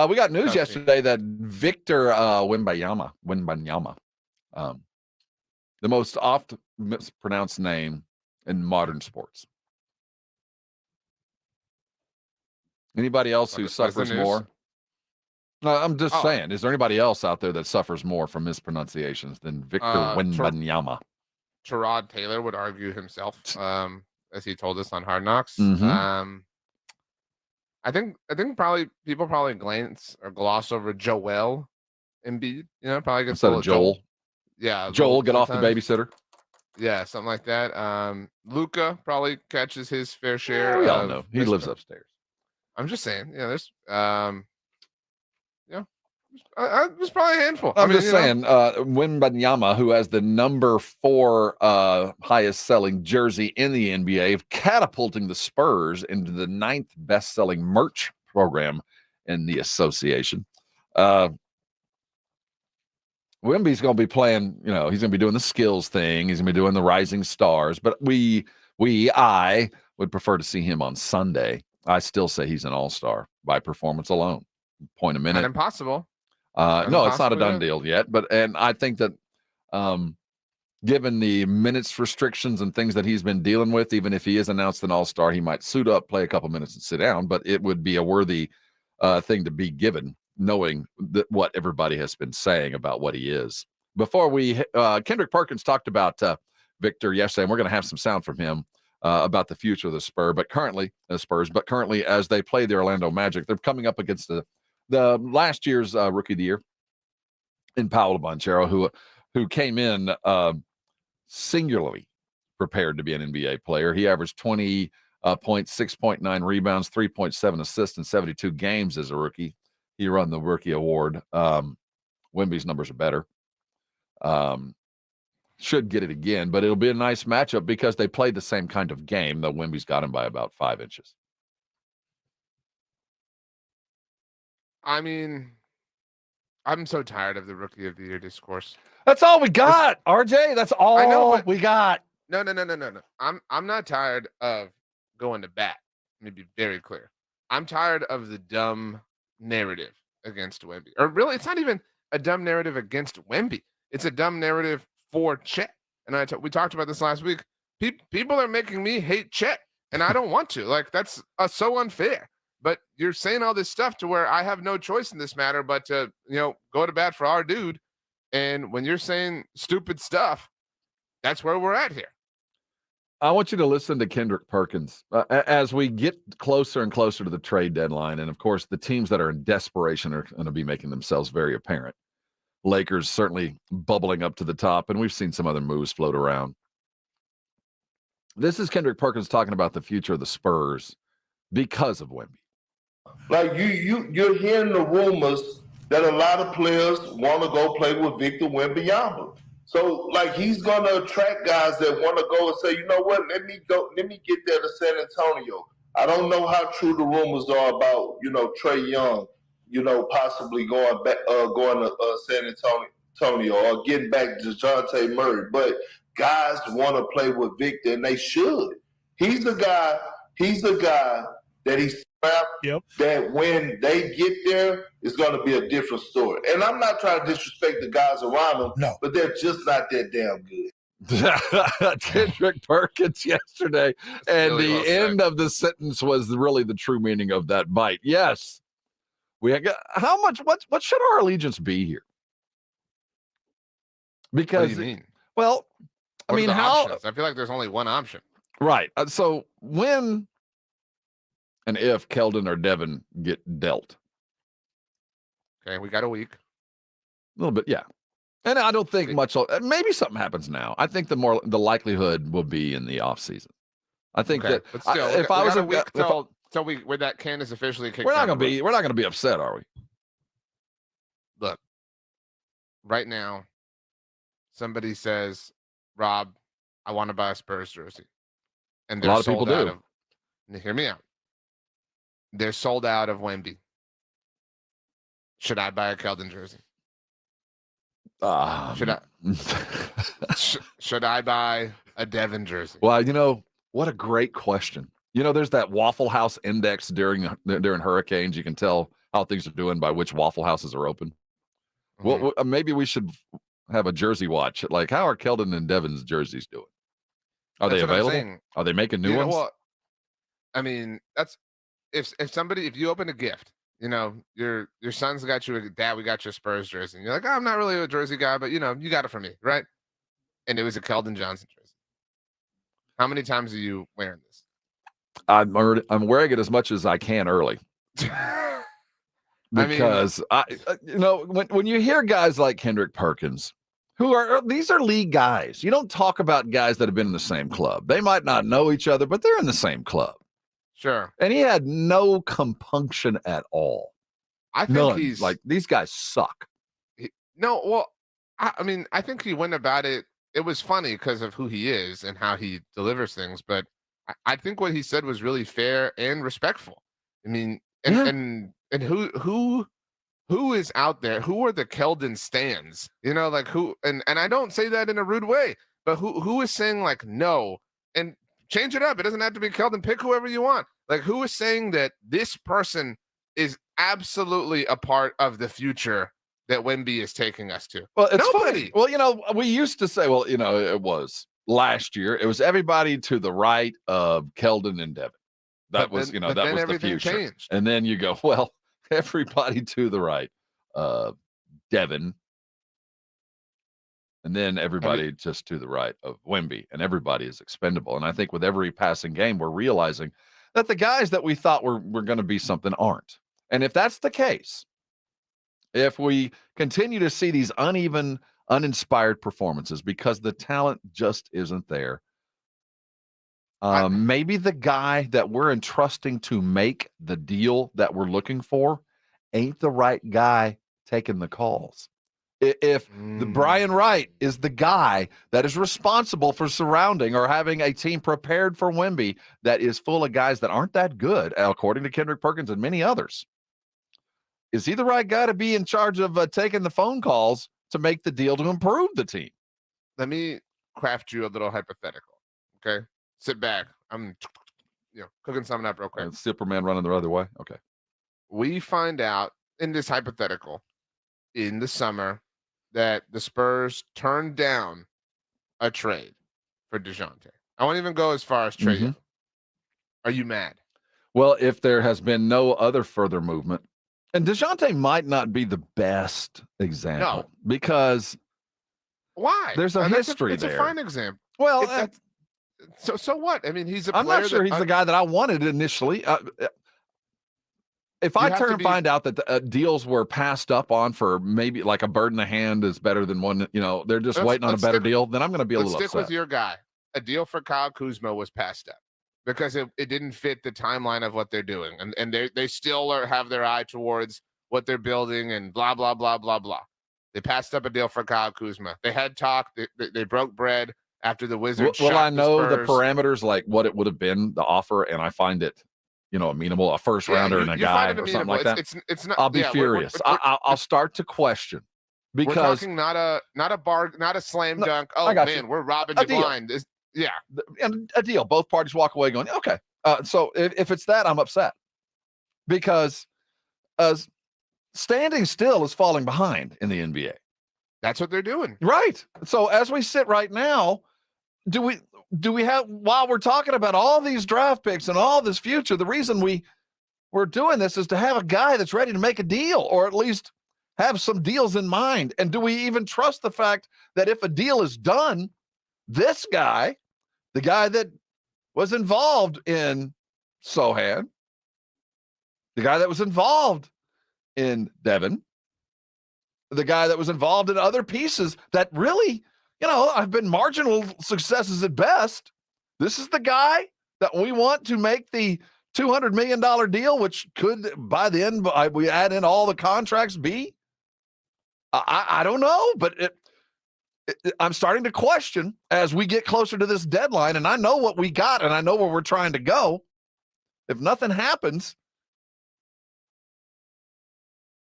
We got news yesterday that Victor Wembanyama, the most often mispronounced name in modern sports. Anybody else who suffers more? No, I'm just saying, is there anybody else out there that suffers more from mispronunciations than Victor Wembanyama? Tyrod Taylor would argue himself, as he told us on Hard Knocks. Mm-hmm. I think probably people glance or gloss over Joel Embiid. Probably gets instead of Joel. Yeah, Joel, get off the babysitter. Yeah, something like that. Luca probably catches his fair share. Yeah, we all know he lives upstairs. I'm just saying, there's there's probably a handful. I'm just saying, Wembanyama, who has the number 4 highest selling jersey in the NBA, catapulting the Spurs into the 9th best selling merch program in the association. Wemby's going to be playing, he's going to be doing the skills thing. He's going to be doing the rising stars, but I would prefer to see him on Sunday. I still say he's an all-star by performance alone. Point a minute. Not impossible. No, it's not a done deal yet. And I think that given the minutes restrictions and things that he's been dealing with, even if he is announced an all-star, he might suit up, play a couple minutes and sit down. But it would be a worthy thing to be given, knowing that what everybody has been saying about what he is. Before Kendrick Perkins talked about Victor yesterday, and we're going to have some sound from him about the future of the Spurs. But currently, as they play the Orlando Magic, they're coming up against the last year's Rookie of the Year in Paolo Banchero, who came in singularly prepared to be an NBA player. He averaged 20 points, 6.9 rebounds, 3.7 assists in 72 games as a rookie. He won the Rookie Award. Wemby's numbers are better. Should get it again, but it'll be a nice matchup because they played the same kind of game, though Wemby's got him by about 5 inches. I mean, I'm so tired of the Rookie of the Year discourse. That's all we got, RJ. That's all we got. No. I'm not tired of going to bat. Let me be very clear. I'm tired of the dumb narrative against Wemby. Or really, it's not even a dumb narrative against Wemby. It's a dumb narrative for Chet. And we talked about this last week. People are making me hate Chet, and I don't want to. Like, that's so unfair. But you're saying all this stuff to where I have no choice in this matter but to, go to bat for our dude. And when you're saying stupid stuff, that's where we're at here. I want you to listen to Kendrick Perkins as we get closer and closer to the trade deadline. And, of course, the teams that are in desperation are going to be making themselves very apparent. Lakers certainly bubbling up to the top, and we've seen some other moves float around. This is Kendrick Perkins talking about the future of the Spurs because of Wemby. Like you're hearing the rumors that a lot of players want to go play with Victor Wembanyama. So, like, he's going to attract guys that want to go and say, you know what, let me get there to San Antonio. I don't know how true the rumors are about, Trae Young, possibly going to San Antonio or getting back to DeJounte Murray. But guys want to play with Victor, and they should. He's the guy that he's that when they get there, it's going to be a different story. And I'm not trying to disrespect the guys around them, but they're just not that damn good. Kendrick Perkins yesterday, and really the end of the sentence was really the true meaning of that bite. Yes, how much? What should our allegiance be here? Because, what do you mean? Well, I mean, how? Options? I feel like there's only one option. Right. So when and if Keldon or Devin get dealt. Okay, we got a week. A little bit, yeah. And I don't think much. Maybe something happens now. I think the likelihood will be in the off season. I think that but still, if I was a week till where that can is officially kicked. We're not going to be upset, are we? Look, right now, somebody says, "Rob, I want to buy a Spurs jersey," and a lot of people do. Hear me out. They're sold out of Wemby. Should I buy a Keldon jersey? Should I buy a Devin jersey? Well, what a great question. There's that Waffle House index during hurricanes. You can tell how things are doing by which Waffle Houses are open. Mhm. Well, maybe we should have a jersey watch. Like, how are Keldon and Devin's jerseys doing? Are That's they what I'm available? saying. Are they making new ones? Well, I mean, that's if you open a gift, your son's got you dad, we got your Spurs jersey. And you're like, oh, I'm not really a jersey guy, but you got it for me, right? And it was a Keldon Johnson jersey. How many times are you wearing this? I'm wearing it as much as I can early. Because when you hear guys like Kendrick Perkins, these are league guys. You don't talk about guys that have been in the same club. They might not know each other, but they're in the same club. Sure. And he had no compunction at all. I think None. he's like, these guys suck. I think he went about it. It was funny because of who he is and how he delivers things. But I think what he said was really fair and respectful. I mean, and who is out there? Who are the Keldon stands? Like who? And I don't say that in a rude way, but who is saying like no and change it up? It doesn't have to be Keldon. Pick whoever you want. Like who is saying that this person is absolutely a part of the future that Wemby is taking us to? Well, it's nobody. Funny. Well, we used to say, it was last year. It was everybody to the right of Keldon and Devin. That was the future. Changed. And then you go, well, everybody to the right, Devin, and then everybody just to the right of Wemby, and everybody is expendable. And I think with every passing game, we're realizing that the guys that we thought were going to be something aren't. And if that's the case, if we continue to see these uneven, uninspired performances because the talent just isn't there, maybe the guy that we're entrusting to make the deal that we're looking for ain't the right guy taking the calls. If the Brian Wright is the guy that is responsible for surrounding or having a team prepared for Wemby that is full of guys that aren't that good, according to Kendrick Perkins and many others, is he the right guy to be in charge of taking the phone calls to make the deal to improve the team? Let me craft you a little hypothetical. Okay, sit back. I'm, cooking something up real quick. Superman running the other way. Okay. We find out in this hypothetical in the summer that the Spurs turned down a trade for DeJounte. I won't even go as far as trade. Mm-hmm. Are you mad? Well, if there has been no other further movement, and DeJounte might not be the best example because why? There's a history it's there. It's a fine example. Well, so what? I mean, he's a I'm player. not sure he's the guy that I wanted initially. If I find out that the deals were passed up on for maybe like a bird in the hand is better than one, they're just waiting on a better deal, then I'm going to be a little upset. Let's stick with your guy. A deal for Kyle Kuzma was passed up because it didn't fit the timeline of what they're doing. And they still have their eye towards what they're building and blah, blah, blah, blah, blah. They passed up a deal for Kyle Kuzma. They had talk. They broke bread after the Wizards. Well, I know the parameters, like what it would have been, the offer, and I find it amenable, a first rounder and a guy or something like that. It's not. I'll be furious. I'll start to question because we're talking not a slam dunk. Oh man, we're robbing you blind. And a deal. Both parties walk away going, okay. So if it's that, I'm upset because standing still is falling behind in the NBA. That's what they're doing, right? So as we sit right now, do we have, while we're talking about all these draft picks and all this future, the reason we're doing this is to have a guy that's ready to make a deal or at least have some deals in mind. And do we even trust the fact that if a deal is done, this guy, the guy that was involved in Sohan, the guy that was involved in Devin, the guy that was involved in other pieces that really, I've been marginal successes at best. This is the guy that we want to make the $200 million deal, which could, by the end, we add in all the contracts, be? I don't know, but I'm starting to question as we get closer to this deadline, and I know what we got, and I know where we're trying to go. If nothing happens.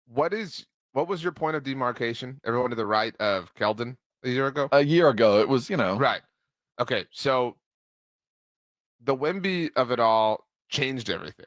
What was your point of demarcation? Everyone to the right of Keldon a year ago? A year ago, it was, Right. Okay, so the Wemby of it all changed everything.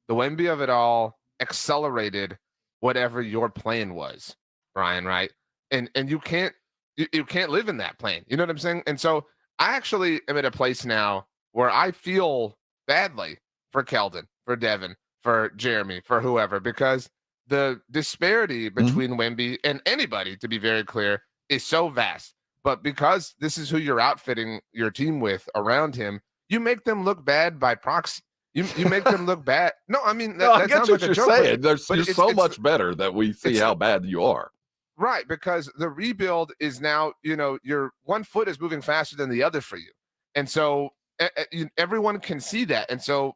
The Wemby of it all accelerated whatever your plan was, Brian, right? And you can't live in that plane. You know what I'm saying? And so I actually am at a place now where I feel badly for Keldon, for Devin, for Jeremy, for whoever, because the disparity between Wemby and anybody, to be very clear, is so vast. But because this is who you're outfitting your team with around him, you make them look bad by proxy. You make them look bad. No, I mean No, I that get sounds what like you're a joke, saying. but You're it's so much better that we see how bad you are. right, because the rebuild is now, your one foot is moving faster than the other for you. And so everyone can see that. And so,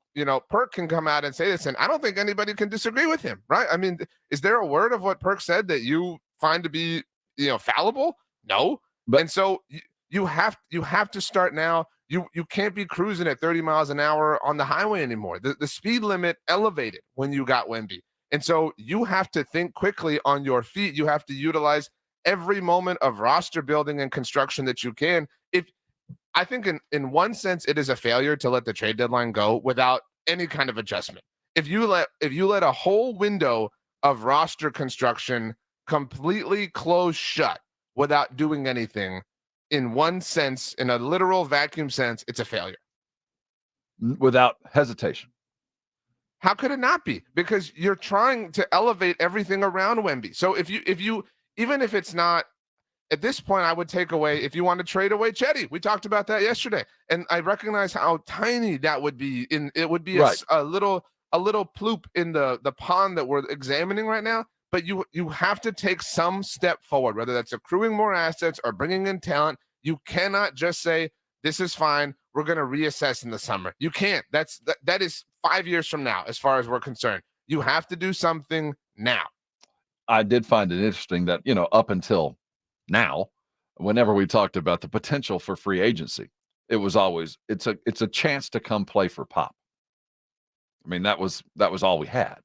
Perk can come out and say this, and I don't think anybody can disagree with him, right? I mean, is there a word of what Perk said that you find to be, fallible? No. But, and so you have to start now. You can't be cruising at 30 miles an hour on the highway anymore. The speed limit elevated when you got Wemby. And so you have to think quickly on your feet. You have to utilize every moment of roster building and construction that you can. I think in one sense, it is a failure to let the trade deadline go without any kind of adjustment. If you let a whole window of roster construction completely close shut without doing anything, in one sense, in a literal vacuum sense, it's a failure. Without hesitation. How could it not be? Because you're trying to elevate everything around Wemby. So if you even if it's not at this point, I would take away, if you want to trade away Chetty. We talked about that yesterday, and I recognize how tiny that would be. It would be right. a little ploop in the pond that we're examining right now. But you have to take some step forward, whether that's accruing more assets or bringing in talent. You cannot just say this is fine. We're going to reassess in the summer. You can't. That is 5 years from now, as far as we're concerned. You have to do something now. I did find it interesting that, up until now, whenever we talked about the potential for free agency, it was always it's a chance to come play for Pop. I mean, that was all we had.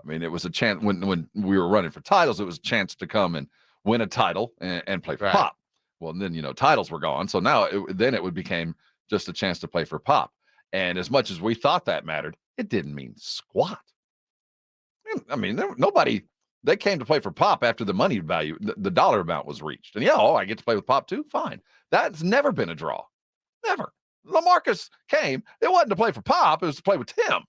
I mean, it was a chance when we were running for titles, it was a chance to come and win a title and play for Pop. Well, and then, titles were gone. So now it became just a chance to play for Pop. And as much as we thought that mattered, it didn't mean squat. I mean, nobody, they came to play for Pop after the money value, the dollar amount was reached. And I get to play with Pop too. Fine. That's never been a draw. Never. LaMarcus came. It wasn't to play for Pop. It was to play with Tim.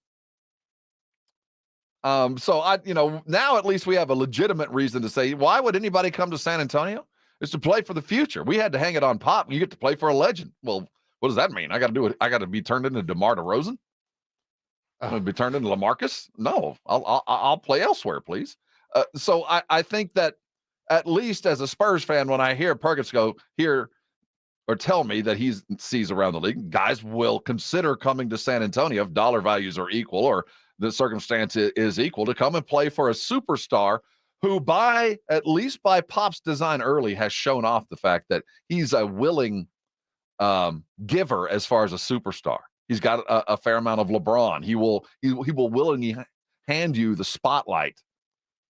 So now at least we have a legitimate reason to say, why would anybody come to San Antonio? It's to play for the future. We had to hang it on Pop. You get to play for a legend. Well, what does that mean? I got to do it. I got to be turned into DeMar DeRozan. I'm going to be turned into LaMarcus. No, I'll play elsewhere, please. So I think that at least as a Spurs fan, when I hear Perkins go here or tell me that he sees around the league, guys will consider coming to San Antonio if dollar values are equal or the circumstance is equal to come and play for a superstar who at least by Pop's design early has shown off the fact that he's a willing giver as far as a superstar. He's got a fair amount of LeBron. He will willingly hand you the spotlight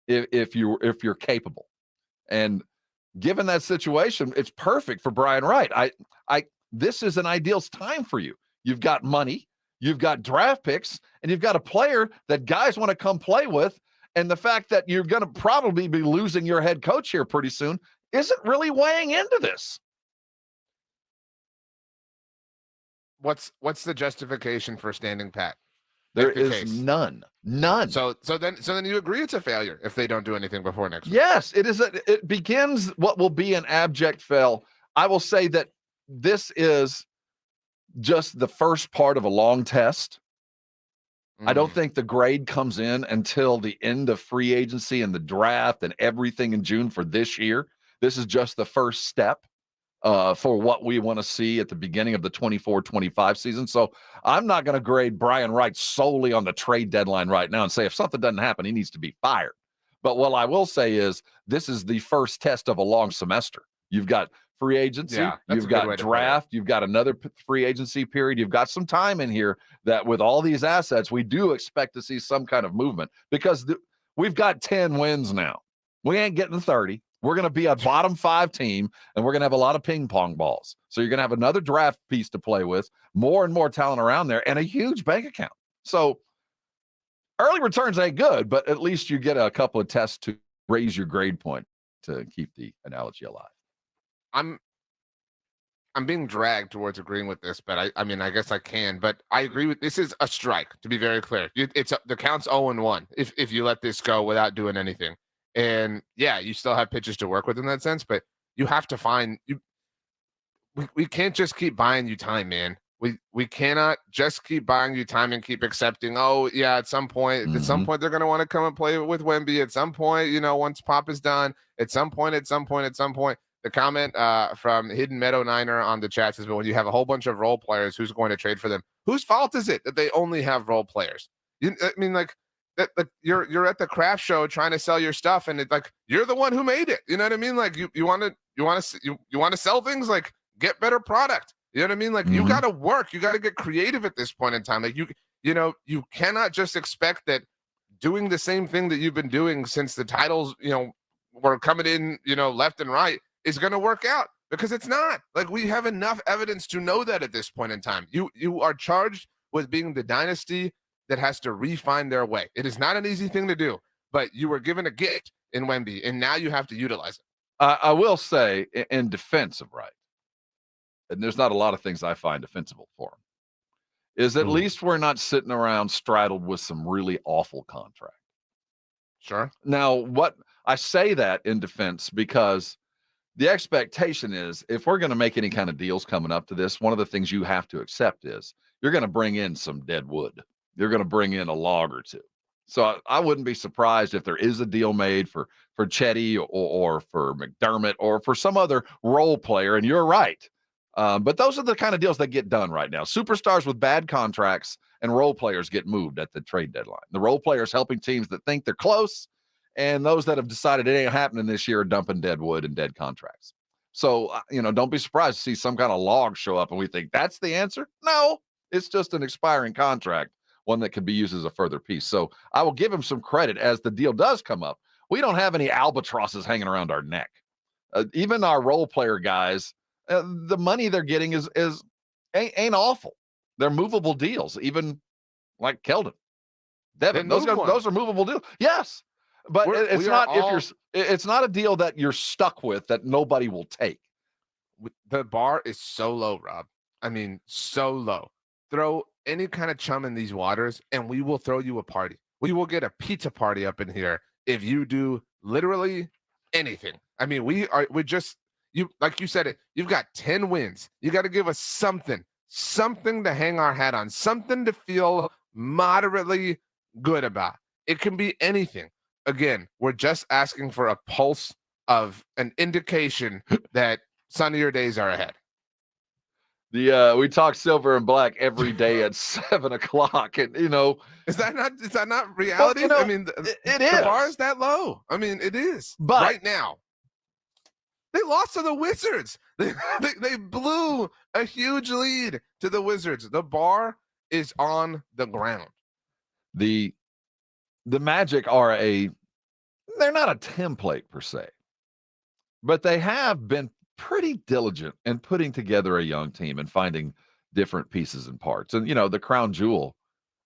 if you're capable. And given that situation, it's perfect for Brian Wright. This is an ideal time for you. You've got money, you've got draft picks, and you've got a player that guys want to come play with. And the fact that you're going to probably be losing your head coach here pretty soon isn't really weighing into this. What's the justification for standing pat? There is none. So then you agree it's a failure if they don't do anything before next week. Yes, it is. It begins what will be an abject fail. I will say that this is just the first part of a long test. I don't think the grade comes in until the end of free agency and the draft and everything in June for this year. This is just the first step for what we want to see at the beginning of the 24-25 season. So I'm not going to grade Brian Wright solely on the trade deadline right now and say if something doesn't happen, he needs to be fired. But what I will say is this is the first test of a long semester. You've got free agency, you've got draft, you've got another free agency period. You've got some time in here that with all these assets, we do expect to see some kind of movement because we've got 10 wins now. We ain't getting 30. We're going to be a bottom 5 team, and we're going to have a lot of ping pong balls. So you're going to have another draft piece to play with, more and more talent around there, and a huge bank account. So Early returns ain't good, but at least you get a couple of tests to raise your grade point to keep the analogy alive. I'm being dragged towards agreeing with this, but I mean, I guess I can. But I agree with this is a strike. To be very clear, the count's 0-1 if you let this go without doing anything. And yeah, you still have pitches to work with in that sense, but you have to find you. We can't just keep buying you time, man. We cannot just keep buying you time and keep accepting. Oh yeah, at some point they're going to want to come and play with Wemby. At some point, once Pop is done. At some point. The comment from Hidden Meadow Niner on the chat says, "But when you have a whole bunch of role players, who's going to trade for them? Whose fault is it that they only have role players? I mean, like that. Like you're at the craft show trying to sell your stuff, and it's like you're the one who made it. You know what I mean? Like you want to sell things. Like get better product. You know what I mean? Like you got to work. You got to get creative at this point in time. Like you cannot just expect that doing the same thing that you've been doing since the titles were coming in left and right is going to work out, because it's not. Like we have enough evidence to know that at this point in time. You are charged with being the dynasty that has to refine their way. It is not an easy thing to do, but you were given a gift in Wemby, and now you have to utilize it. I will say, in defense of Wright, and there's not a lot of things I find defensible for him, is at least we're not sitting around straddled with some really awful contract. Sure. Now, what I say that in defense because the expectation is if we're going to make any kind of deals coming up to this, one of the things you have to accept is you're going to bring in some dead wood. You're going to bring in a log or two. So I wouldn't be surprised if there is a deal made for Chetty or for McDermott or for some other role player. And you're right. But those are the kind of deals that get done right now. Superstars with bad contracts and role players get moved at the trade deadline. The role players helping teams that think they're close, and those that have decided it ain't happening this year are dumping dead wood and dead contracts. So, don't be surprised to see some kind of log show up and we think that's the answer. No, it's just an expiring contract, one that could be used as a further piece. So I will give him some credit as the deal does come up. We don't have any albatrosses hanging around our neck. Even our role player guys, the money they're getting ain't awful. They're movable deals, even like Keldon. Devin, those are movable deals. Yes. But it's not a deal that you're stuck with that nobody will take. The bar is so low, Rob. I mean, so low. Throw any kind of chum in these waters and we will throw you a party. We will get a pizza party up in here if you do literally anything. I mean, like you said it, you've got 10 wins. You got to give us something to hang our hat on, something to feel moderately good about. It can be anything. Again, we're just asking for a pulse of an indication that sunnier days are ahead. We talk silver and black every day at 7:00, and is that not reality? Well, I mean, it is. The bar is that low. I mean, it is. But right now, they lost to the Wizards. They blew a huge lead to the Wizards. The bar is on the ground. The Magic are they're not a template per se, but they have been pretty diligent in putting together a young team and finding different pieces and parts. And, the crown jewel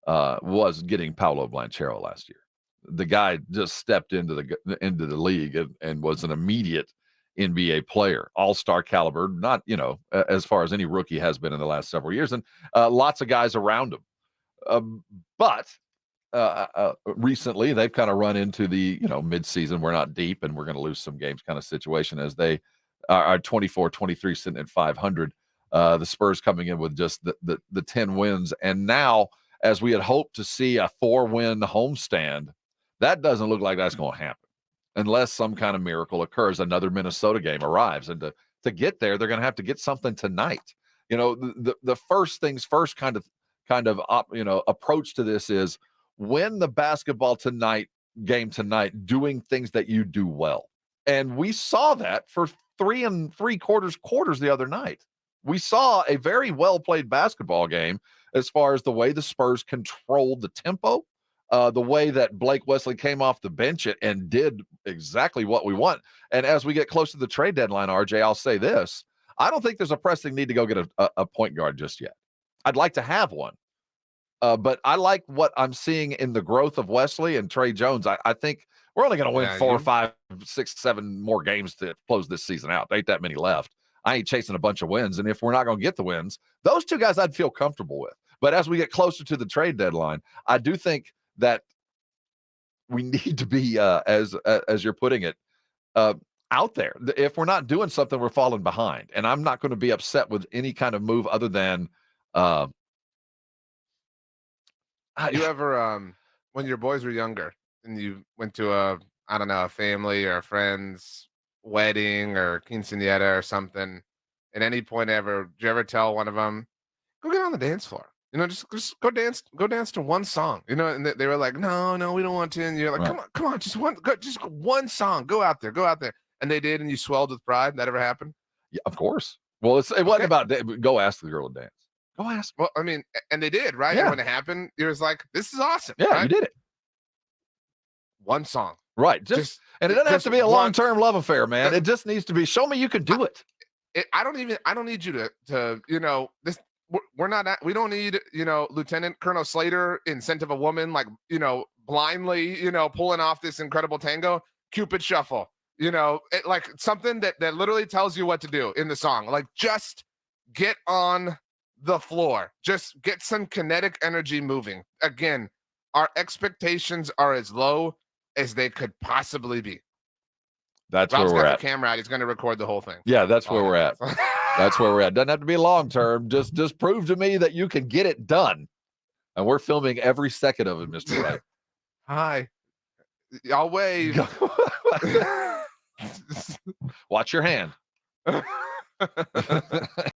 was getting Paolo Banchero last year. The guy just stepped into the league and was an immediate NBA player, all-star caliber, not, as far as any rookie has been in the last several years, and lots of guys around him. But recently they've kind of run into the mid-season we're not deep and we're going to lose some games kind of situation as they are 24-23 sitting at 500. The Spurs coming in with just the 10 wins, and now as we had hoped to see a 4-win homestand, that doesn't look like that's going to happen unless some kind of miracle occurs. Another Minnesota game arrives, and to get there they're going to have to get something tonight. The first things first kind of approach to this is win the basketball game tonight, doing things that you do well. And we saw that for 3 3/4 quarters the other night. We saw a very well played basketball game as far as the way the Spurs controlled the tempo, the way that Blake Wesley came off the bench and did exactly what we want. And as we get close to the trade deadline, RJ, I'll say this. I don't think there's a pressing need to go get a point guard just yet. I'd like to have one. But I like what I'm seeing in the growth of Wesley and Trey Jones. I think we're only going to win 4, 5, 6, 7 more games to close this season out. There ain't that many left. I ain't chasing a bunch of wins. And if we're not going to get the wins, those two guys I'd feel comfortable with. But as we get closer to the trade deadline, I do think that we need to be, as you're putting it, out there. If we're not doing something, we're falling behind. And I'm not going to be upset with any kind of move other than you ever when your boys were younger and you went to a family or a friend's wedding or quinceañera or something, at any point ever, did you ever tell one of them, go get on the dance floor? Just go dance to one song. And they were like, no, we don't want to. And you're like, Right. come on, just one song. Go out there. And they did, and you swelled with pride. That ever happened? Yeah, of course. Well, it wasn't about go ask the girl to dance. Go ask. Well, I mean, and they did, right? Yeah. And when it happened, it was like, this is awesome. Yeah, right? you did it. One song. Right. And it doesn't have to be a long-term love affair, man. It just needs to be, show me you can do it. I don't need you to this. We don't need, Lieutenant Colonel Slater in Scent of a Woman, like, blindly, pulling off this incredible tango. Cupid Shuffle, like something that literally tells you what to do in the song. Like, just get on the floor. Just get some kinetic energy moving. Again, our expectations are as low as they could possibly be. That's Rob's where we're got at. the camera out. He's going to record the whole thing. Yeah, that's where we're at. That's where we're at. Doesn't have to be long term. Just prove to me that you can get it done. And we're filming every second of it, Mr. Wright. Hi. I'll wave. Watch your hand.